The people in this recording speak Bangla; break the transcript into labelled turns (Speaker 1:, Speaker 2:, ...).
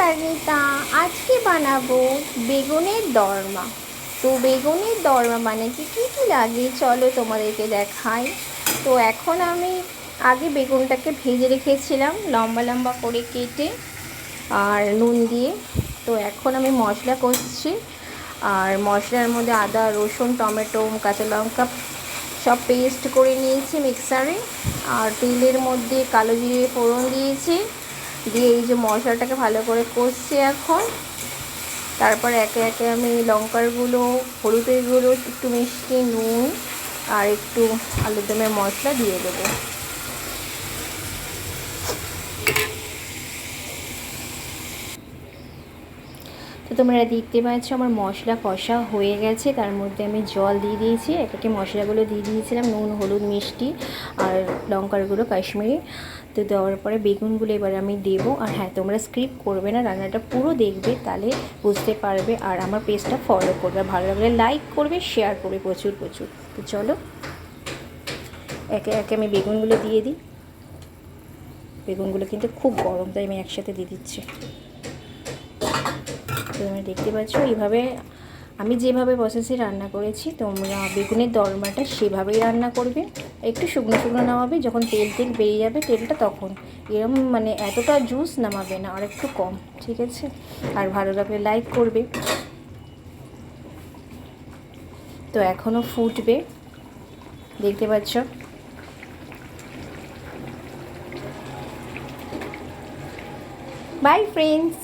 Speaker 1: বানিতা আজকে বানাবো বেগুনের দরমা। তো বেগুনের দরমা বানাতে কী কী লাগে চলো তোমাদেরকে দেখাই। তো এখন আমি আগে বেগুনটাকে ভেজে রেখেছিলাম লম্বা লম্বা করে কেটে আর নুন দিয়ে। তো এখন আমি মশলা কষছি, আর মশলার মধ্যে আদা রসুন টমেটো কাঁচা লঙ্কা সব পেস্ট করে নিয়েছি মিক্সারে। আর তেলের মধ্যে কালো জিরে ফোড়ন দিয়েছি, দিয়ে এই যে মশলাটাকে ভালো করে কষছি এখন। তারপর একে একে আমি লঙ্কার গুঁড়ো, হলুদের গুঁড়ো, একটু মিষ্টি, নুন আর একটু আলুর দমের মশলা দিয়ে দেবো। তো তোমরা দেখতে পাচ্ছ আমার মশলা কষা হয়ে গেছে, তার মধ্যে আমি জল দিয়ে দিয়েছি, একে মশলাগুলো দিয়ে দিয়েছিলাম, নুন হলুদ মিষ্টি আর লঙ্কার গুঁড়ো কাশ্মীরি। তো দেওয়ার পরে বেগুনগুলো এবার আমি দেবো। আর হ্যাঁ, তোমরা স্কিপ করবে না, রান্নাটা পুরো দেখবে, তাহলে বুঝতে পারবে। আর আমার পেজটা ফলো করবে, ভালো লাগলে লাইক করবে, শেয়ার করবে প্রচুর প্রচুর। তো চলো একে একে আমি বেগুনগুলো দিয়ে দিই। বেগুনগুলো কিন্তু খুব গরম, তাই আমি একসাথে দিয়ে দিচ্ছি। তোমরা দেখতে পাচ্ছ এইভাবে আমি যেভাবে প্রসেসে রান্না করেছি, তোমরা বেগুনের দরমাটা সেভাবেই রান্না করবে। একটু শুকনো শুকনো নামাবে, যখন তেল বেরিয়ে যাবে তেলটা, তখন এরম মানে এতটা জুস নামাবে না, আর একটু কম, ঠিক আছে? আর ভালো লাগলে লাইক করবে। তো এখনও ফুটবে, দেখতে পাচ্ছ। By friends.